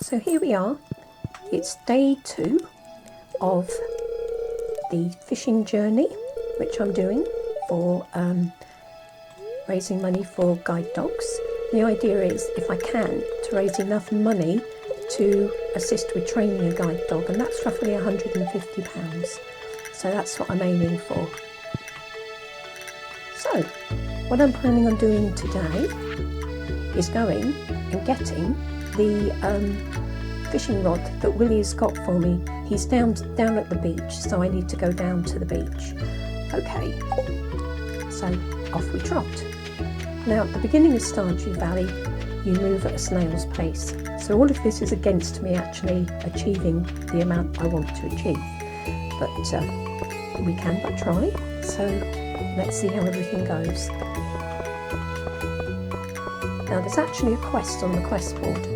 So here we are, it's day 2 of the fishing journey which I'm doing for raising money for guide dogs. The idea is, if I can, to raise enough money to assist with training a guide dog, and that's roughly £150. So that's what I'm aiming for. So what I'm planning on doing today is going and getting the fishing rod that Willy has got for me. He's down at the beach, so I need to go down to the beach. Okay, so off we trot. Now at the beginning of Stardew Valley you move at a snail's pace, so all of this is against me actually achieving the amount I want to achieve, but we can but try, so let's see how everything goes. Now there's actually a quest on the quest board.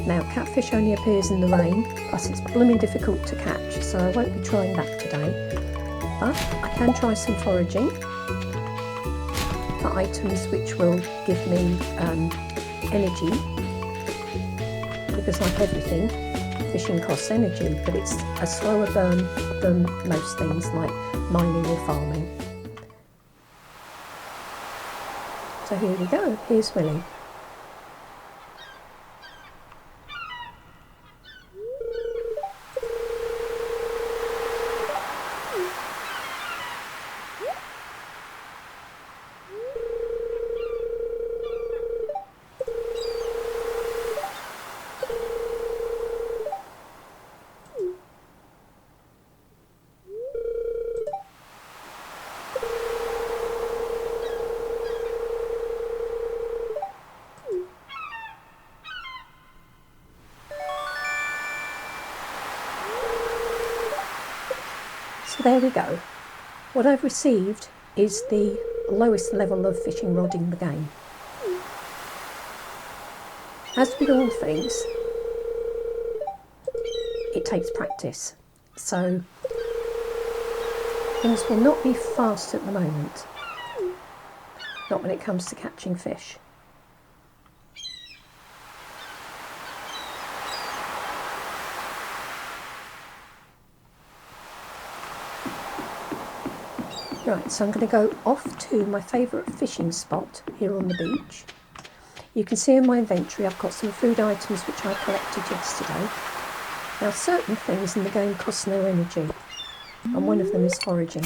Now catfish only appears in the rain, plus it's blooming difficult to catch, so I won't be trying that today, but I can try some foraging for items which will give me energy, because like everything, fishing costs energy, but it's a slower burn than most things like mining or farming. So here we go, here's Willy. So there we go. What I've received is the lowest level of fishing rod in the game. As with all things, it takes practice, so things will not be fast at the moment, not when it comes to catching fish. Right, so I'm going to go off to my favourite fishing spot here on the beach. You can see in my inventory I've got some food items which I collected yesterday. Now certain things in the game cost no energy, and one of them is foraging.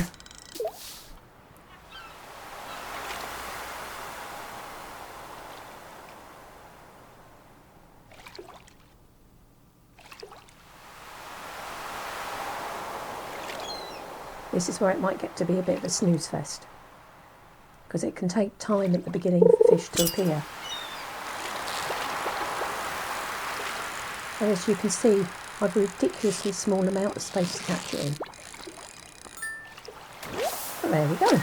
This is where it might get to be a bit of a snooze fest, because it can take time at the beginning for fish to appear. And as you can see, I've a ridiculously small amount of space to catch it in. But there we go.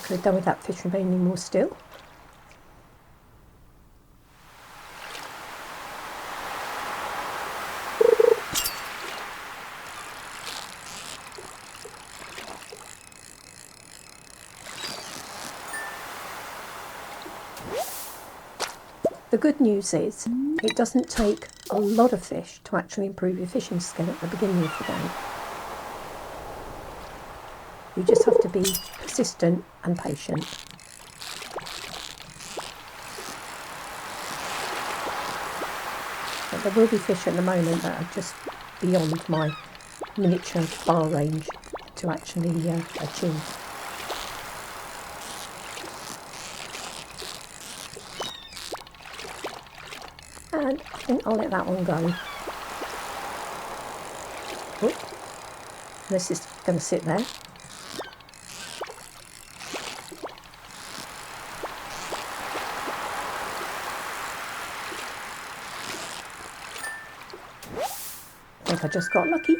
Could have done with that fish remaining more still. The good news is it doesn't take a lot of fish to actually improve your fishing skill at the beginning of the game. You just have to be persistent and patient. But there will be fish at the moment that are just beyond my miniature bar range to actually achieve. And I think I'll let that one go. Oop. This is going to sit there. I think I just got lucky.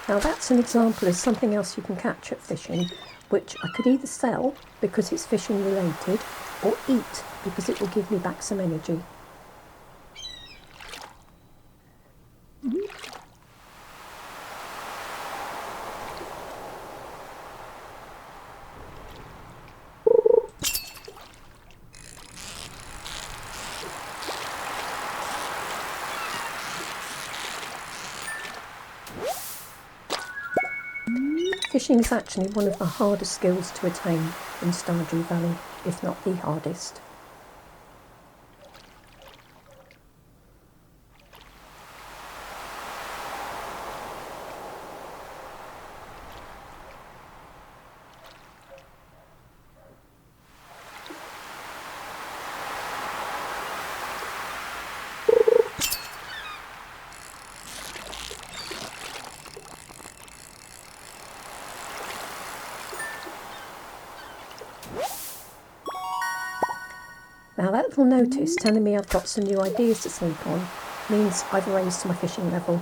Now that's an example of something else you can catch at fishing, which I could either sell because it's fishing related, or eat because it will give me back some energy. Fishing is actually one of the hardest skills to attain in Stardew Valley, if not the hardest. Now that little notice telling me I've got some new ideas to sleep on means I've raised my fishing level.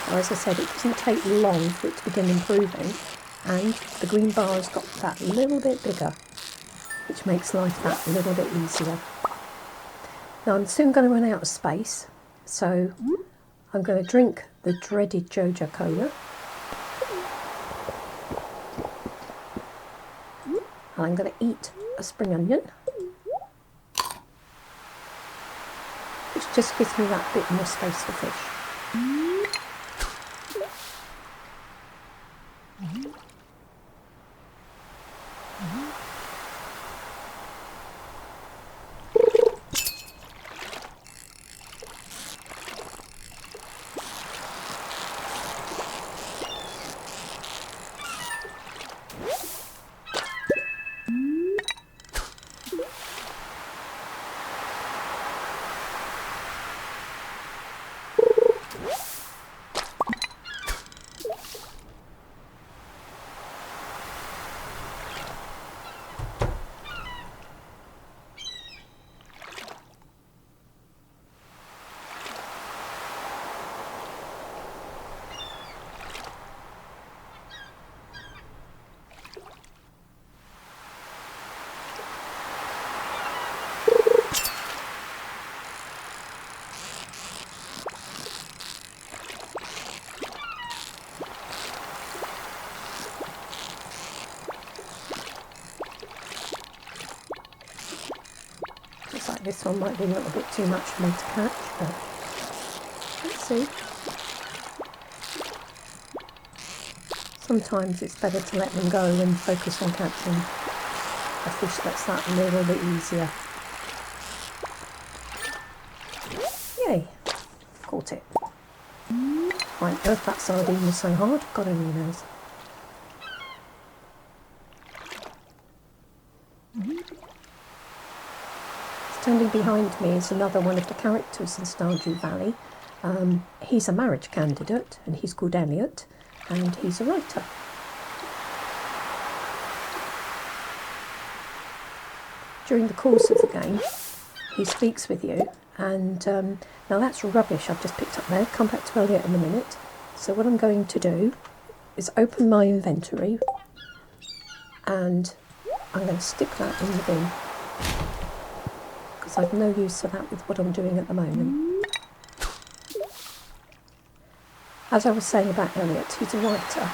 Now, as I said, it doesn't take long for it to begin improving, and the green bar's got that little bit bigger, which makes life that little bit easier. Now I'm soon going to run out of space, so I'm going to drink the dreaded Joja Cola. And I'm going to eat a spring onion, which just gives me that bit more space for fish. Looks like this one might be a little bit too much for me to catch, but let's see. Sometimes it's better to let them go and focus on catching a fish that's that little bit easier. Yay! Caught it. Why on earth that sardine was so hard? God only knows. Standing behind me is another one of the characters in Stardew Valley. He's a marriage candidate, and he's called Elliot, and he's a writer. During the course of the game, he speaks with you, and now that's rubbish I've just picked up there. Come back to Elliot in a minute. So what I'm going to do is open my inventory, and I'm going to stick that in the bin, because I've no use for that with what I'm doing at the moment. As I was saying about Elliot, he's a writer,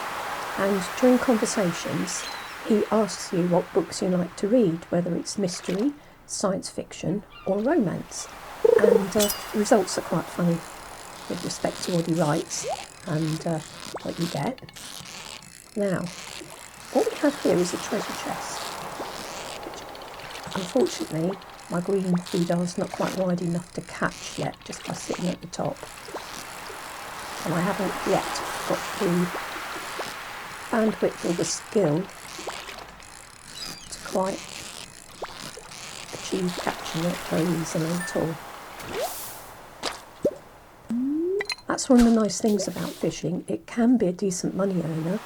and during conversations he asks you what books you like to read, whether it's mystery, science fiction or romance, and the results are quite funny with respect to what he writes. and what you get. Now, what we have here is a treasure chest. Unfortunately, my green feeder is not quite wide enough to catch yet, just by sitting at the top. And I haven't yet got the bandwidth or the skill to quite achieve catching it very easily at all. That's one of the nice things about fishing. It can be a decent money earner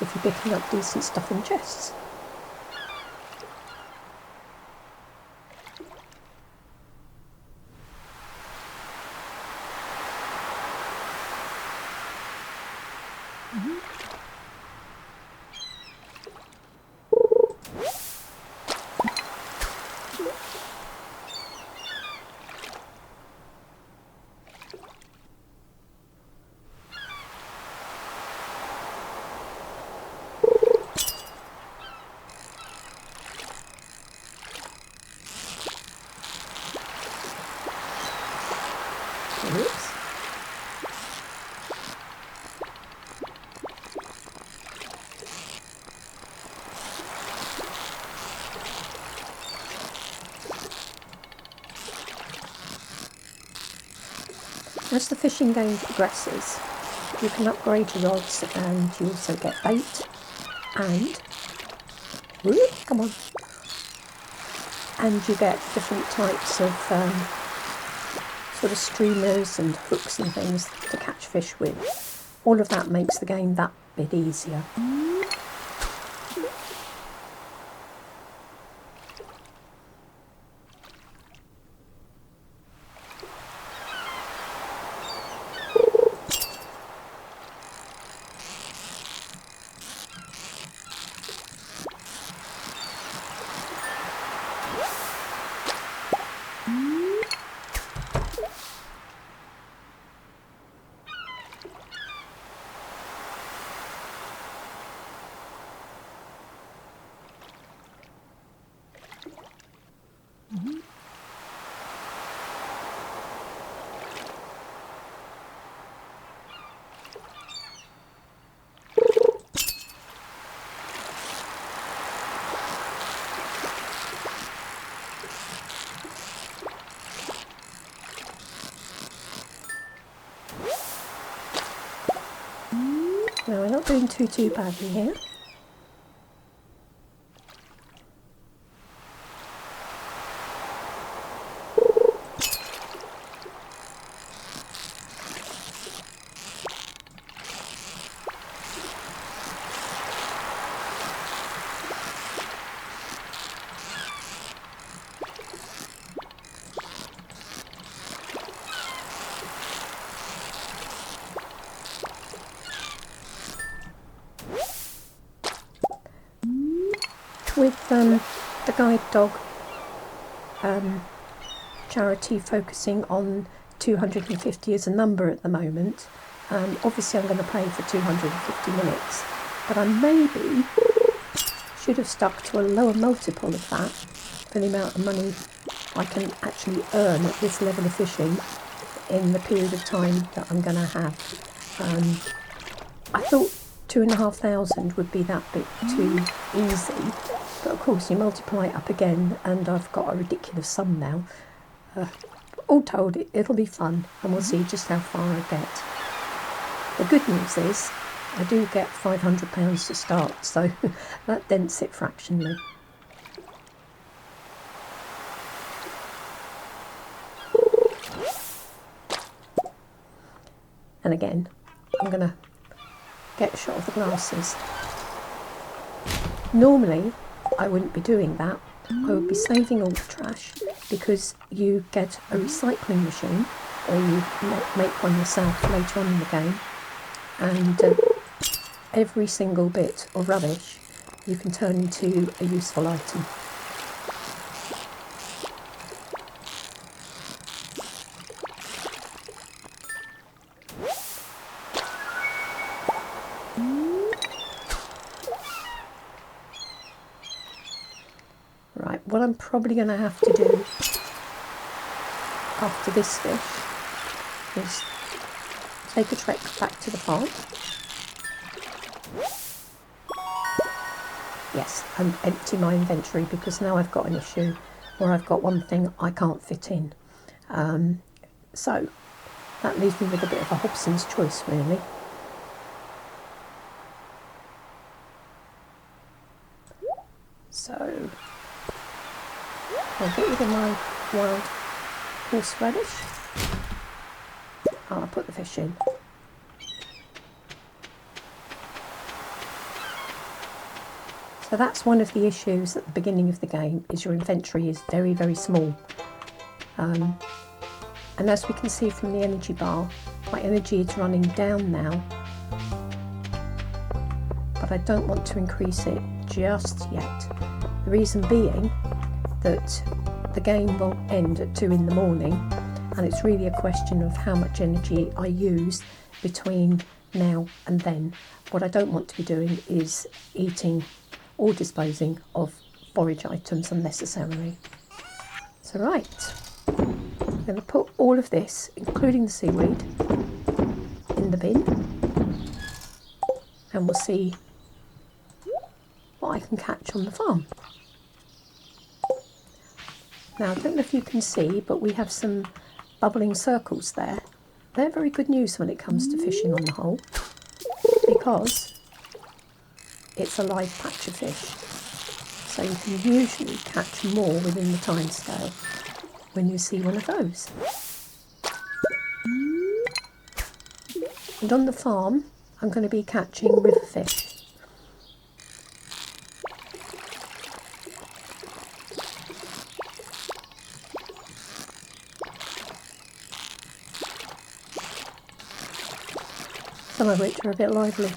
if you're picking up decent stuff in chests. Oops. As the fishing game progresses, you can upgrade your rods, and you also get bait and come on, and you get different types of sort of streamers and hooks and things to catch fish with. All of that makes the game that bit easier. Now, we're not doing too badly here. With the guide dog charity focusing on 250 as a number at the moment, obviously I'm going to pay for 250 minutes, but I maybe should have stuck to a lower multiple of that for the amount of money I can actually earn at this level of fishing in the period of time that I'm going to have. I thought 2,500 would be that bit too easy, but of course you multiply it up again and I've got a ridiculous sum now. All told, it'll be fun, and we'll see just how far I get. The good news is I do get £500 to start, so that dents it fractionally. And again, I'm going to get a shot of the glasses. Normally, I wouldn't be doing that. I would be saving all the trash, because you get a recycling machine, or you make one yourself later on in the game, and every single bit of rubbish you can turn into a useful item. Right, what I'm probably going to have to do after this fish is take a trek back to the farm. Yes, and empty my inventory, because now I've got an issue where I've got one thing I can't fit in. So that leaves me with a bit of a Hobson's choice, really. So I'll get rid of my wild horseradish. I'll put the fish in. So that's one of the issues at the beginning of the game, is your inventory is very, very small. And as we can see from the energy bar, my energy is running down now, but I don't want to increase it just yet. The reason being that the game will end at 2 in the morning, and it's really a question of how much energy I use between now and then. What I don't want to be doing is eating or disposing of forage items unnecessarily. So right, I'm going to put all of this, including the seaweed, in the bin, and we'll see what I can catch on the farm. Now, I don't know if you can see, but we have some bubbling circles there. They're very good news when it comes to fishing on the whole, because it's a live patch of fish. So you can usually catch more within the time scale when you see one of those. And on the farm, I'm going to be catching river fish. Some of which are a bit lively.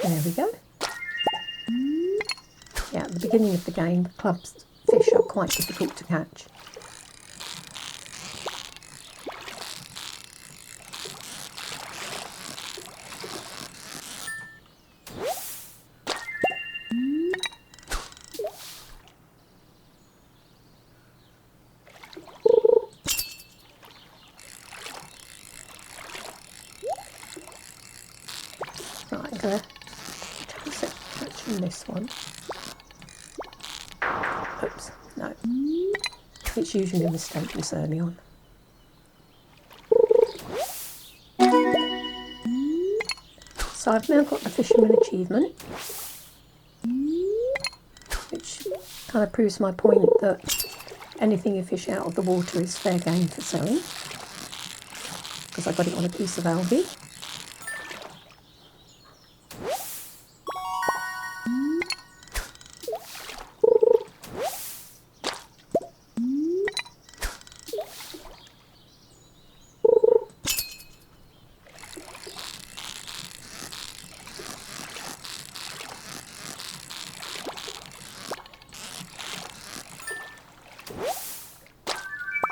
There we go. Yeah, at the beginning of the game, club's fish are quite difficult to catch. Right, I'm going to chance it catching this one. Oops, no. It's usually a mistake this early on. So I've now got the fisherman achievement, which kind of proves my point that anything you fish out of the water is fair game for selling, because I got it on a piece of algae.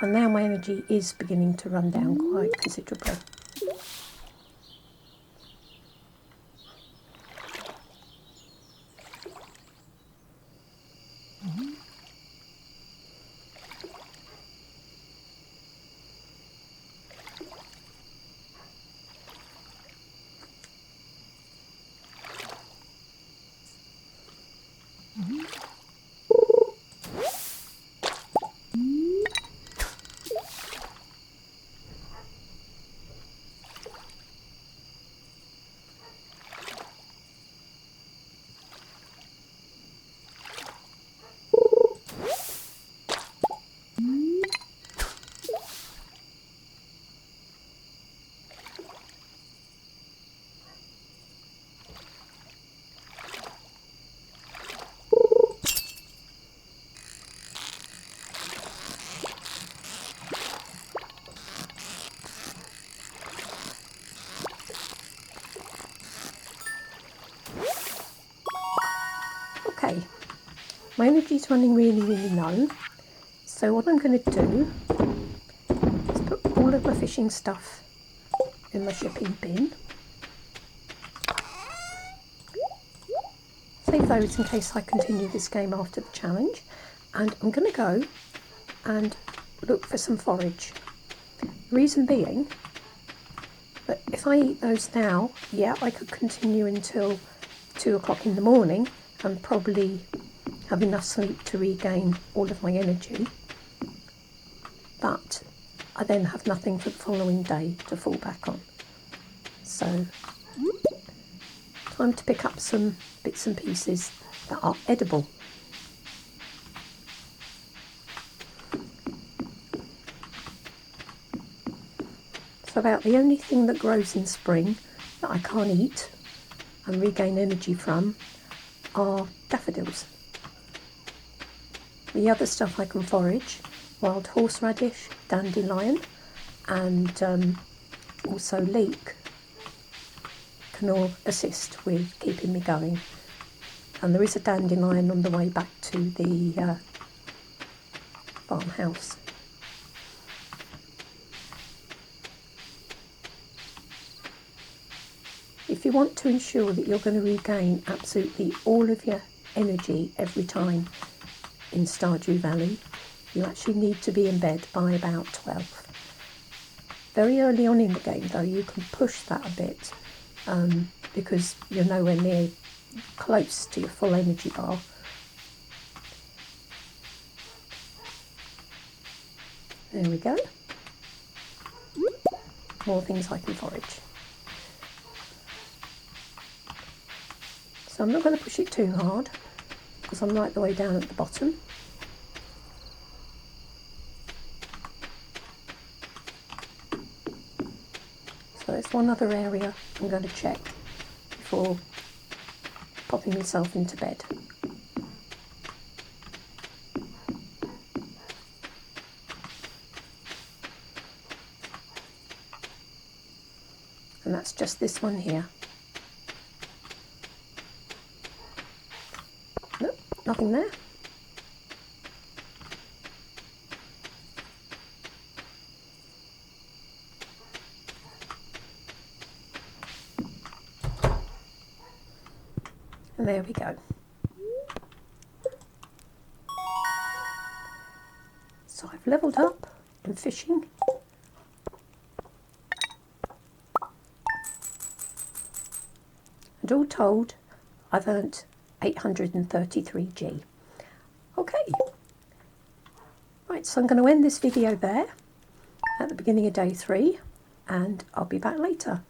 And now my energy is beginning to run down quite considerably. Okay, my energy's running really, really low. So what I'm going to do is put all of my fishing stuff in my shipping bin. save those in case I continue this game after the challenge. And I'm going to go and look for some forage. Reason being that if I eat those now, yeah, I could continue until 2 o'clock in the morning and probably have enough sleep to regain all of my energy. But I then have nothing for the following day to fall back on. So, time to pick up some bits and pieces that are edible. So about the only thing that grows in spring that I can't eat and regain energy from are daffodils. The other stuff I can forage: wild horseradish, dandelion, and also leek can all assist with keeping me going. And there is a dandelion on the way back to the farmhouse. If you want to ensure that you're going to regain absolutely all of your energy every time in Stardew Valley, you actually need to be in bed by about 12. Very early on in the game though, you can push that a bit because you're nowhere near close to your full energy bar. There we go. More things I can forage. So I'm not going to push it too hard because I'm right the way down at the bottom. So there's one other area I'm going to check before popping myself into bed. And that's just this one here. Nope, nothing there. And there we go. So I've levelled up in fishing. And all told, I've earned 833G. Okay. Right, so I'm going to end this video there at the beginning of day 3, and I'll be back later.